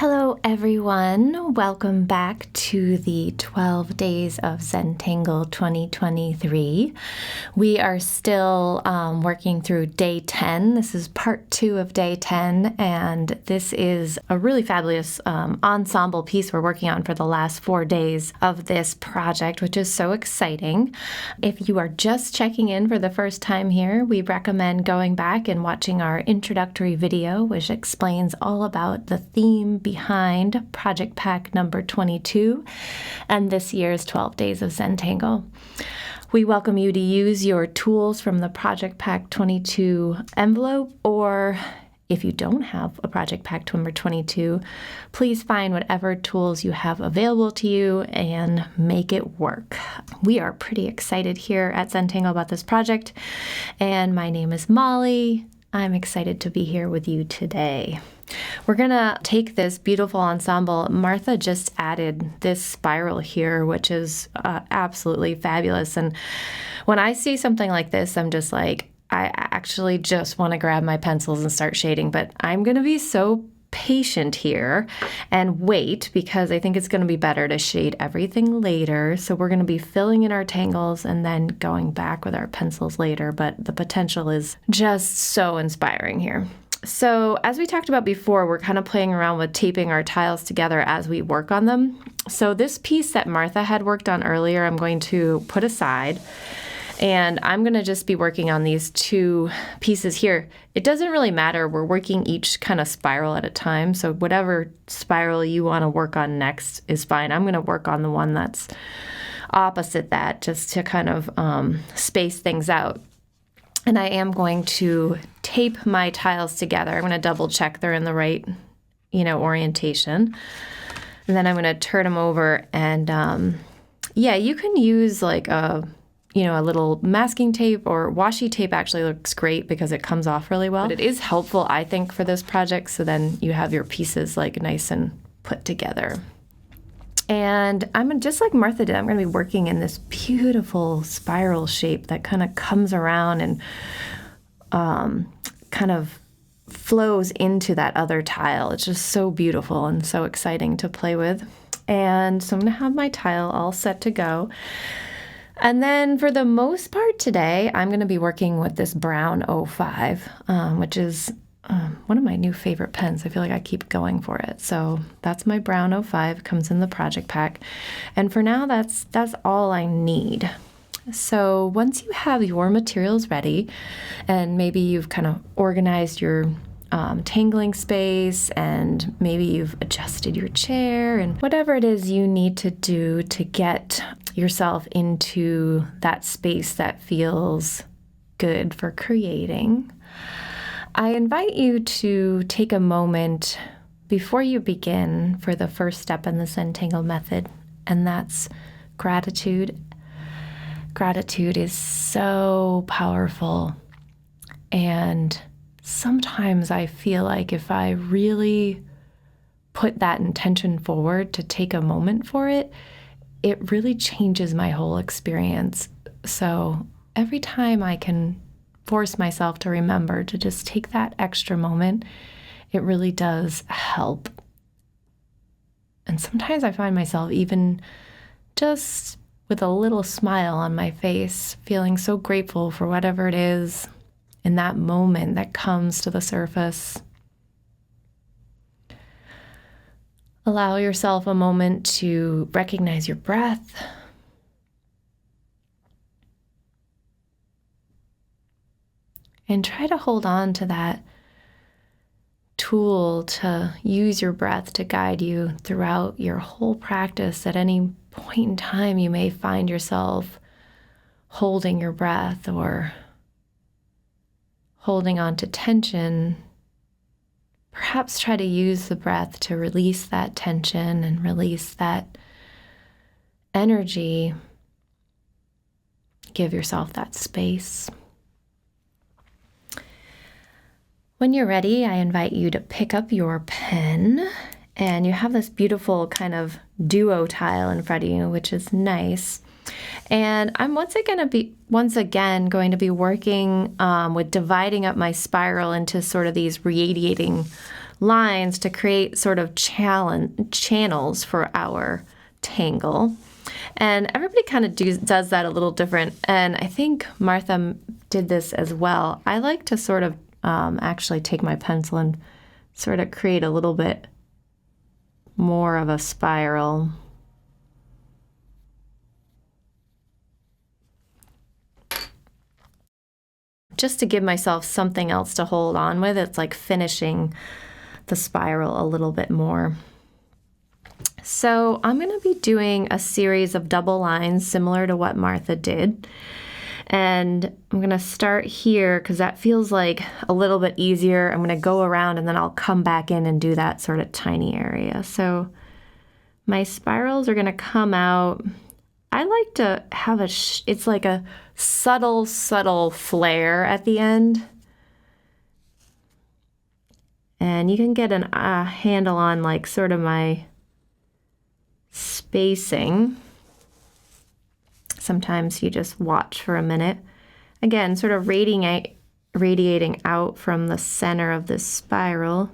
Hello everyone, welcome back to the 12 Days of Zentangle 2023. We are still working through day 10. This is part 2 of day 10, and this is a really fabulous ensemble piece we're working on for the last 4 days of this project, which is so exciting. If you are just checking in for the first time here, we recommend going back and watching our introductory video, which explains all about the theme behind Project Pack number 22 and this year's 12 Days of Zentangle. We welcome you to use your tools from the Project Pack 22 envelope, or if you don't have a Project Pack number 22, please find whatever tools you have available to you and make it work. We are pretty excited here at Zentangle about this project, and my name is Molly. I'm excited to be here with you today. We're gonna take this beautiful ensemble. Martha just added this spiral here, which is absolutely fabulous. And when I see something like this, I'm just like, I actually just want to grab my pencils and start shading, but I'm gonna be so patient here and wait, because I think it's going to be better to shade everything later. So we're going to be filling in our tangles and then going back with our pencils later, but the potential is just so inspiring here. So as we talked about before, we're kind of playing around with taping our tiles together as we work on them. So this piece that Martha had worked on earlier, I'm going to put aside, and I'm going to just be working on these two pieces here. It doesn't really matter. We're working each kind of spiral at a time. So whatever spiral you want to work on next is fine. I'm going to work on the one that's opposite that, just to kind of space things out. And I am going to tape my tiles together. I'm going to double check they're in the right, orientation. And then I'm going to turn them over, and you can use like a little masking tape, or washi tape actually looks great because it comes off really well. But it is helpful, I think, for this project, so then you have your pieces like nice and put together. And I'm just like Martha did, I'm going to be working in this beautiful spiral shape that kind of comes around and kind of flows into that other tile. It's just so beautiful and so exciting to play with. And so I'm going to have my tile all set to go. And then for the most part today, I'm going to be working with this brown 05, which is one of my new favorite pens. I feel like I keep going for it. So that's my brown 05, it comes in the project pack. And for now, that's all I need. So once you have your materials ready, and maybe you've kind of organized your tangling space, and maybe you've adjusted your chair, and whatever it is you need to do to get yourself into that space that feels good for creating, I invite you to take a moment before you begin for the first step in the Zentangle Method, and that's gratitude. Gratitude is so powerful, and sometimes I feel like if I really put that intention forward to take a moment for it, it really changes my whole experience. So every time I can force myself to remember to just take that extra moment, it really does help. And sometimes I find myself even just with a little smile on my face, feeling so grateful for whatever it is in that moment that comes to the surface. Allow yourself a moment to recognize your breath. And try to hold on to that tool to use your breath to guide you throughout your whole practice. At any point in time, you may find yourself holding your breath or holding on to tension. Perhaps try to use the breath to release that tension and release that energy. Give yourself that space. When you're ready, I invite you to pick up your pen, and you have this beautiful kind of duo tile in front of you, which is nice. And I'm once again going to be working with dividing up my spiral into sort of these radiating lines to create sort of channels for our tangle. And everybody kind of does that a little different. And I think Martha did this as well. I like to sort of actually take my pencil and sort of create a little bit more of a spiral. Just to give myself something else to hold on with. It's like finishing the spiral a little bit more. So I'm going to be doing a series of double lines similar to what Martha did. And I'm going to start here because that feels like a little bit easier. I'm going to go around and then I'll come back in and do that sort of tiny area. So my spirals are going to come out. I like to have it's like a subtle flare at the end. And you can get a handle on like sort of my spacing. Sometimes you just watch for a minute. Again, sort of radiating out from the center of this spiral.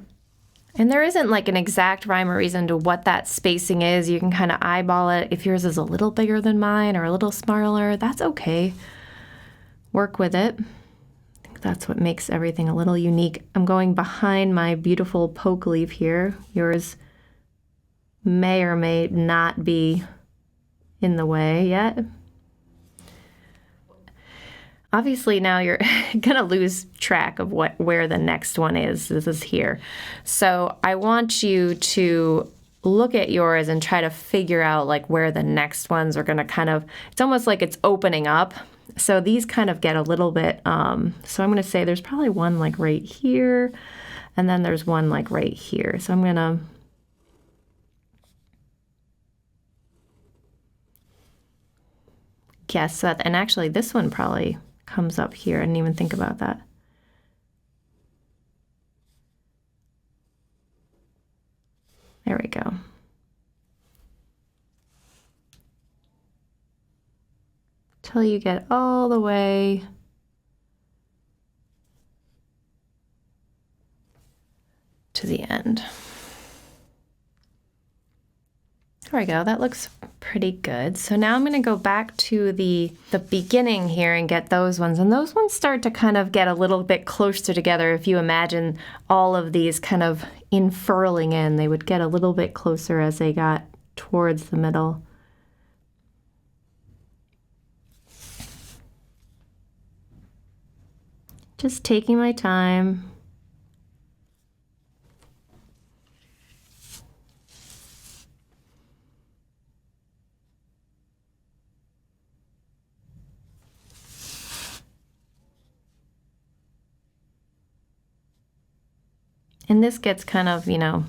And there isn't like an exact rhyme or reason to what that spacing is. You can kind of eyeball it. If yours is a little bigger than mine or a little smaller, that's okay. Work with it. I think that's what makes everything a little unique. I'm going behind my beautiful poke leaf here. Yours may or may not be in the way yet. Obviously now you're gonna lose track of where the next one is. This is here. So I want you to look at yours and try to figure out like where the next ones are gonna kind of, it's almost like it's opening up. So these kind of get a little bit, so I'm gonna say there's probably one like right here, and then there's one like right here. So I'm gonna guess that, and actually this one probably comes up here. I didn't even think about that. There we go. Till you get all the way to the end. There we go, that looks pretty good. So now I'm gonna go back to the beginning here and get those ones. And those ones start to kind of get a little bit closer together. If you imagine all of these kind of unfurling in, they would get a little bit closer as they got towards the middle. Just taking my time. And this gets kind of, you know,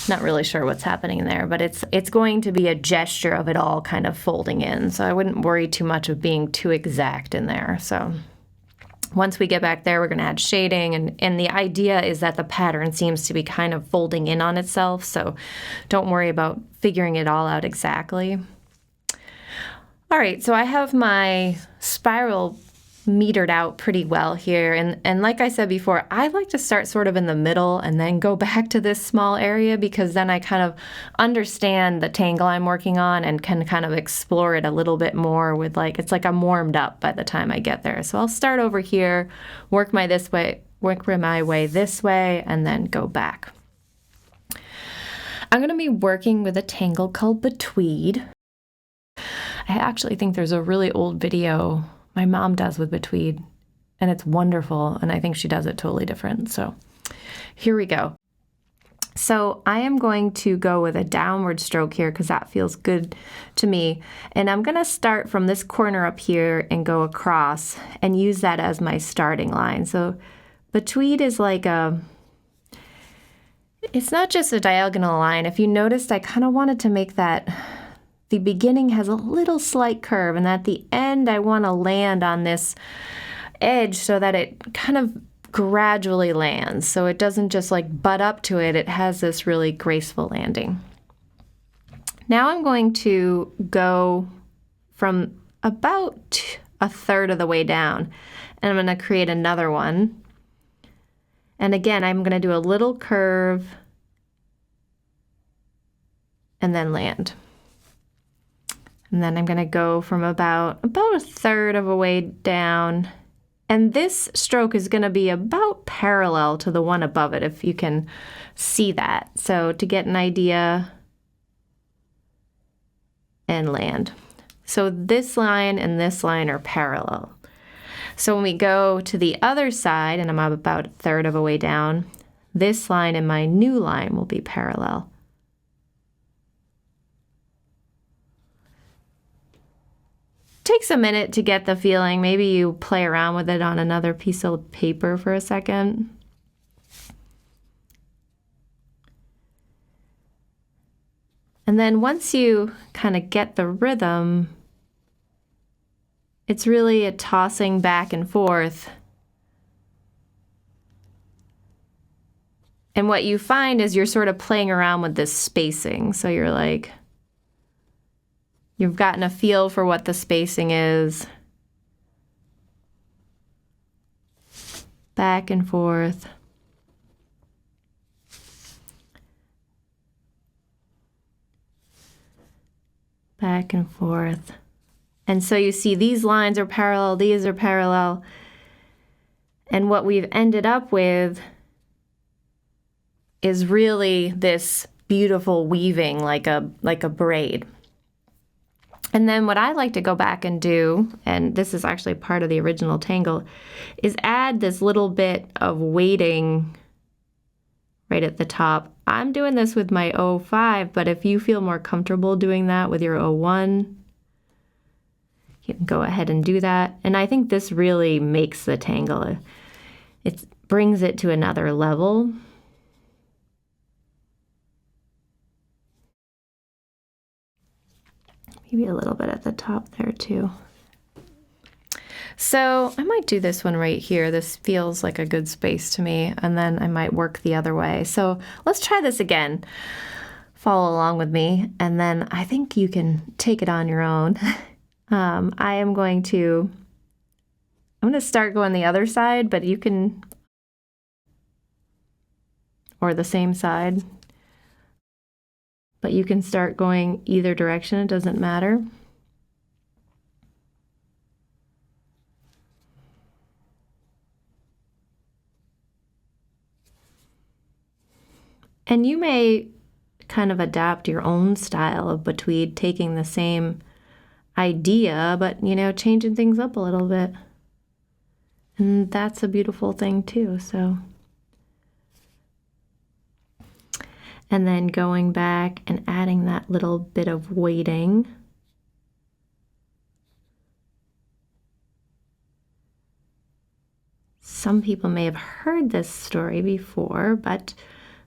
not really sure what's happening in there, but it's going to be a gesture of it all kind of folding in. So I wouldn't worry too much of being too exact in there. So once we get back there, we're going to add shading. And the idea is that the pattern seems to be kind of folding in on itself. So don't worry about figuring it all out exactly. All right, so I have my spiral metered out pretty well here. And like I said before, I like to start sort of in the middle and then go back to this small area, because then I kind of understand the tangle I'm working on and can kind of explore it a little bit more with like, it's like I'm warmed up by the time I get there. So I'll start over here, work my way this way, and then go back. I'm going to be working with a tangle called B-tweed. I actually think there's a really old video my mom does with B-tweed, and it's wonderful, and I think she does it totally different. So here we go. So I am going to go with a downward stroke here because that feels good to me. And I'm going to start from this corner up here and go across and use that as my starting line. So B-tweed is like it's not just a diagonal line. If you noticed, I kind of wanted to make that the beginning has a little slight curve, and at the end I want to land on this edge so that it kind of gradually lands. So it doesn't just like butt up to it, it has this really graceful landing. Now I'm going to go from about a third of the way down, and I'm going to create another one. And again, I'm going to do a little curve and then land. And then I'm going to go from about a third of a way down. And this stroke is going to be about parallel to the one above it, if you can see that. So to get an idea, and land. So this line and this line are parallel. So when we go to the other side, and I'm about a third of a way down, this line and my new line will be parallel. Takes a minute to get the feeling. Maybe you play around with it on another piece of paper for a second. And then once you kind of get the rhythm, it's really a tossing back and forth. And what you find is you're sort of playing around with this spacing. So you're like, you've gotten a feel for what the spacing is. Back and forth. Back and forth. And so you see these lines are parallel, these are parallel. And what we've ended up with is really this beautiful weaving like a braid. And then what I like to go back and do, and this is actually part of the original tangle, is add this little bit of weighting right at the top. I'm doing this with my 05, but if you feel more comfortable doing that with your 01, you can go ahead and do that. And I think this really makes the tangle. It brings it to another level. Maybe a little bit at the top there too. So I might do this one right here. This feels like a good space to me, and then I might work the other way. So let's try this again. Follow along with me, and then I think you can take it on your own. I'm going to start going the other side, but you can, or the same side, but you can start going either direction. It doesn't matter. And you may kind of adapt your own style of B-tweed, taking the same idea, but, changing things up a little bit. And that's a beautiful thing too, so. And then going back and adding that little bit of weighting. Some people may have heard this story before, but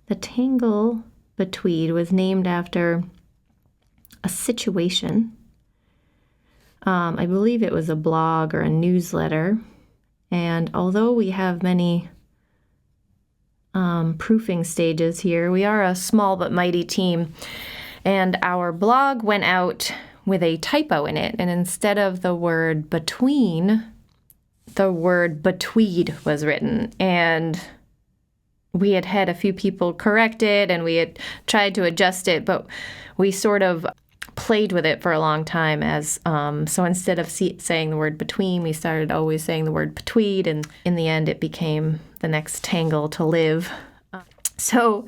the tangle B-tweed was named after a situation. I believe it was a blog or a newsletter. And although we have many proofing stages here, we are a small but mighty team. And our blog went out with a typo in it. And instead of the word between, the word B-tweed was written. And we had had a few people correct it, and we had tried to adjust it, but we sort of played with it for a long time as, so instead of saying the word between, we started always saying the word B-tweed, and in the end it became the next tangle to live. So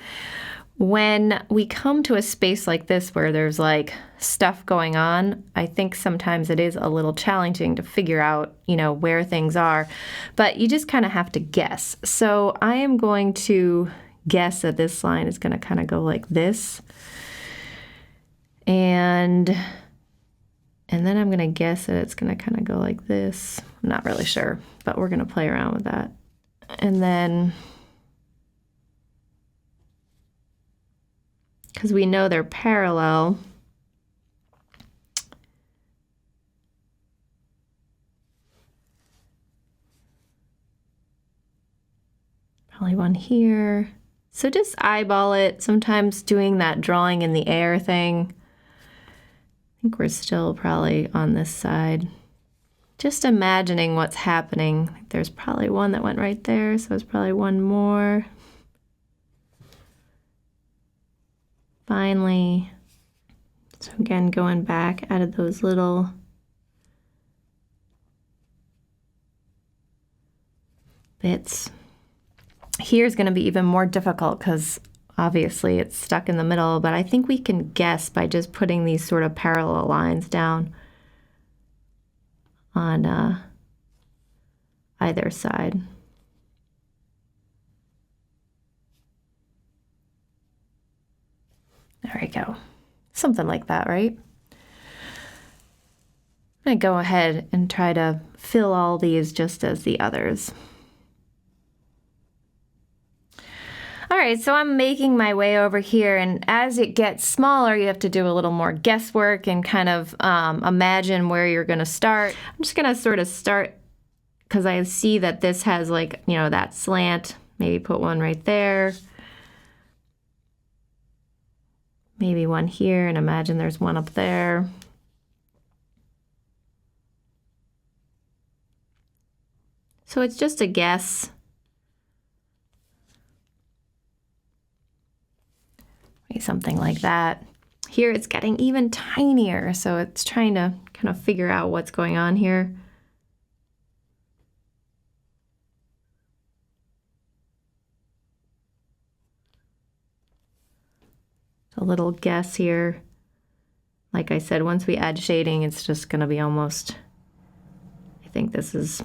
when we come to a space like this where there's like stuff going on, I think sometimes it is a little challenging to figure out, where things are, but you just kind of have to guess. So I am going to guess that this line is going to kind of go like this. And then I'm going to guess that it's going to kind of go like this. I'm not really sure, but we're going to play around with that. And then, because we know they're parallel, probably one here. So just eyeball it. Sometimes doing that drawing in the air thing. I think we're still probably on this side. just imagining what's happening. There's probably one that went right there, so there's probably one more. Finally, so again, going back, added those little bits. Here's going to be even more difficult because obviously it's stuck in the middle, but I think we can guess by just putting these sort of parallel lines down on either side. There we go. Something like that, right? I'm going to go ahead and try to fill all these just as the others. All right, so I'm making my way over here, and as it gets smaller, you have to do a little more guesswork and kind of imagine where you're gonna start. I'm just gonna sort of start, because I see that this has like, you know, that slant. Maybe put one right there. Maybe one here, and imagine there's one up there. So it's just a guess. Something like that. Here it's getting even tinier, so it's trying to kind of figure out what's going on here. A little guess here. Like I said, once we add shading, it's just going to be almost, I think this is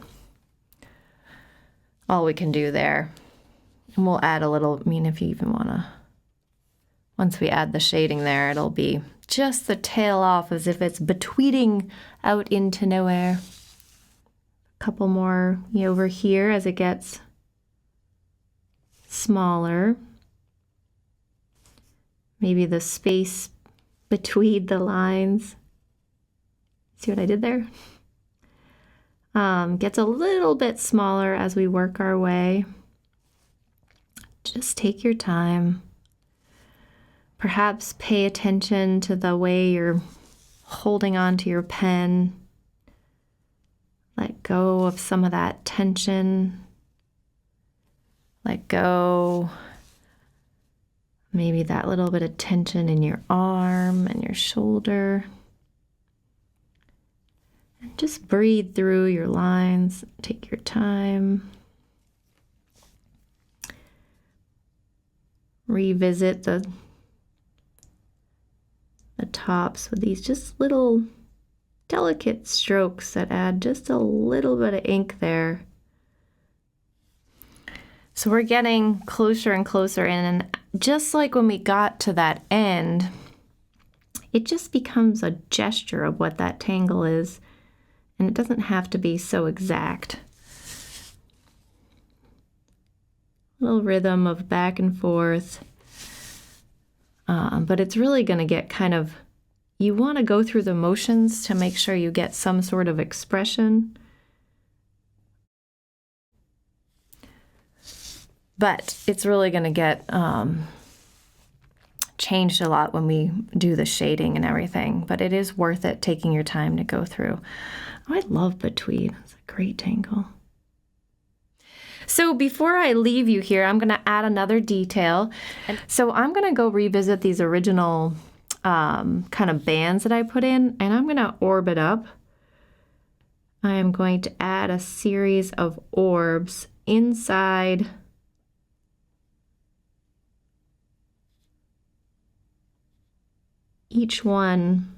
all we can do there. And we'll add a little, I mean, if you even want to, once we add the shading there, it'll be just the tail off as if it's betweeding out into nowhere. A couple more over here as it gets smaller. Maybe the space between the lines. See what I did there? Gets a little bit smaller as we work our way. Just take your time. Perhaps pay attention to the way you're holding on to your pen. Let go of some of that tension. Let go, maybe that little bit of tension in your arm and your shoulder. And just breathe through your lines. Take your time. Revisit the tops with these just little delicate strokes that add just a little bit of ink there. So we're getting closer and closer in, and just like when we got to that end, it just becomes a gesture of what that tangle is, and it doesn't have to be so exact. A little rhythm of back and forth. But it's really going to get kind of, you want to go through the motions to make sure you get some sort of expression. But it's really going to get changed a lot when we do the shading and everything. But it is worth it taking your time to go through. Oh, I love B-tweed. It's a great tangle. So before I leave you here, I'm going to add another detail. And so I'm going to go revisit these original kind of bands that I put in, and I'm going to orb it up. I am going to add a series of orbs inside each one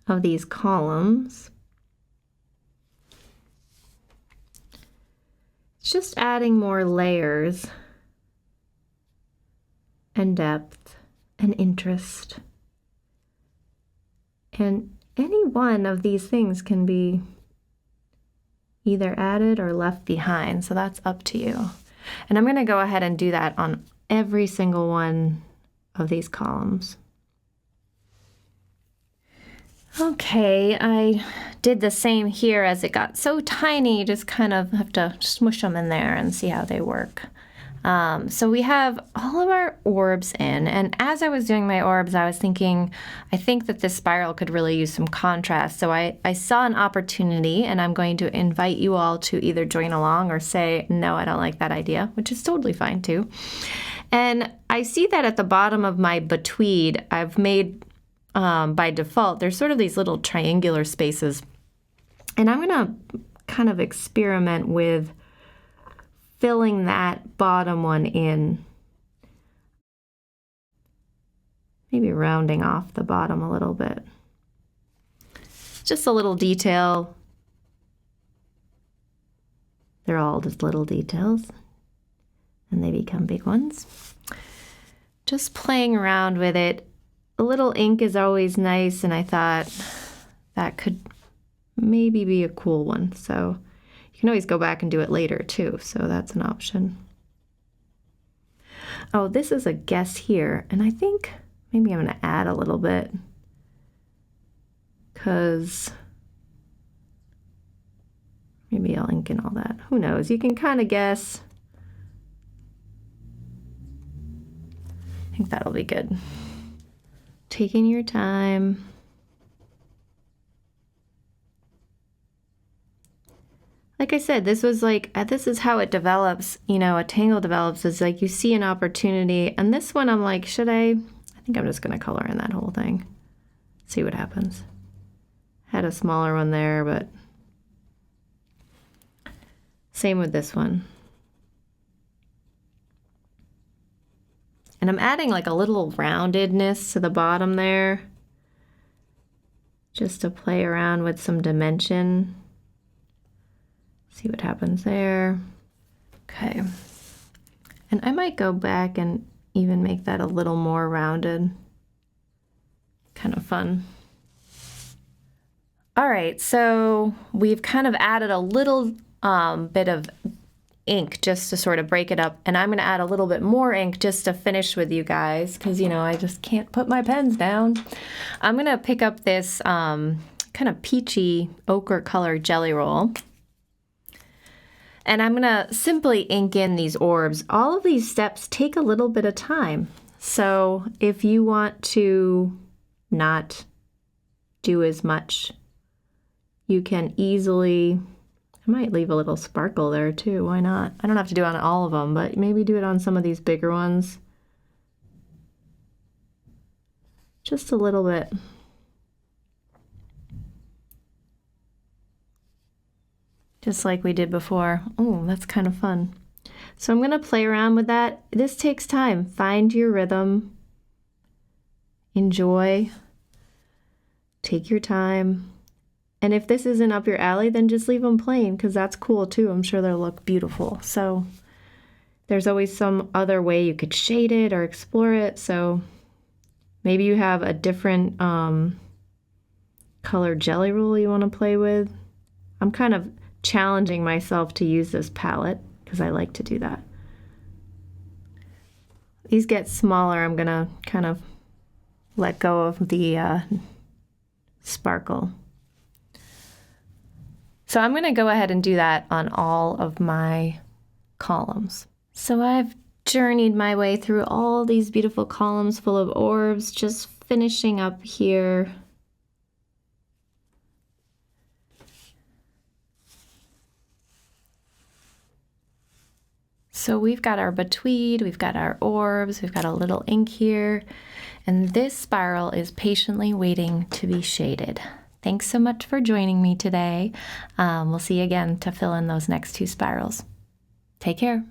of these columns. It's just adding more layers and depth and interest. And any one of these things can be either added or left behind, so that's up to you. And I'm going to go ahead and do that on every single one of these columns. Okay, I did the same here. As it got so tiny, you just kind of have to smush them in there and see how they work. So we have all of our orbs in, and as I was doing my orbs, I was thinking, I think that this spiral could really use some contrast. So I saw an opportunity, and I'm going to invite you all to either join along or say, no, I don't like that idea, which is totally fine too. And I see that at the bottom of my B-tweed, I've made, by default, there's sort of these little triangular spaces. And I'm gonna kind of experiment with filling that bottom one in. Maybe rounding off the bottom a little bit. Just a little detail. They're all just little details, and they become big ones. Just playing around with it. A little ink is always nice, and I thought that could maybe be a cool one. So you can always go back and do it later too, so that's an option. Oh, this is a guess here, and I think maybe I'm gonna add a little bit, because maybe I'll ink in all that. Who knows? You can kind of guess. I think that'll be good. Taking your time. Like I said, this was like, this is how it develops, you know, a tangle develops, is like you see an opportunity, and this one I'm like, I think I'm just gonna color in that whole thing. See what happens. Had a smaller one there, but same with this one. And I'm adding like a little roundedness to the bottom there, just to play around with some dimension. See what happens there. Okay. And I might go back and even make that a little more rounded. Kind of fun. All right, so we've kind of added a little bit of ink just to sort of break it up, and I'm gonna add a little bit more ink just to finish with you guys, because you know I just can't put my pens down. I'm gonna pick up this kind of peachy ochre color jelly roll, and I'm gonna simply ink in these orbs. All of these steps take a little bit of time, so if you want to not do as much, you can easily, I might leave a little sparkle there too, why not? I don't have to do it on all of them, but maybe do it on some of these bigger ones. Just a little bit. Just like we did before. Oh, that's kind of fun. So I'm gonna play around with that. This takes time. Find your rhythm. Enjoy. Take your time. And if this isn't up your alley, then just leave them plain, because that's cool too. I'm sure they'll look beautiful. So there's always some other way you could shade it or explore it. So maybe you have a different color jelly roll you want to play with. I'm kind of challenging myself to use this palette because I like to do that. These get smaller. I'm gonna kind of let go of the sparkle. So I'm going to go ahead and do that on all of my columns. So I've journeyed my way through all these beautiful columns full of orbs, just finishing up here. So we've got our B-tweed, we've got our orbs, we've got a little ink here, and this spiral is patiently waiting to be shaded. Thanks so much for joining me today. We'll see you again to fill in those next two spirals. Take care.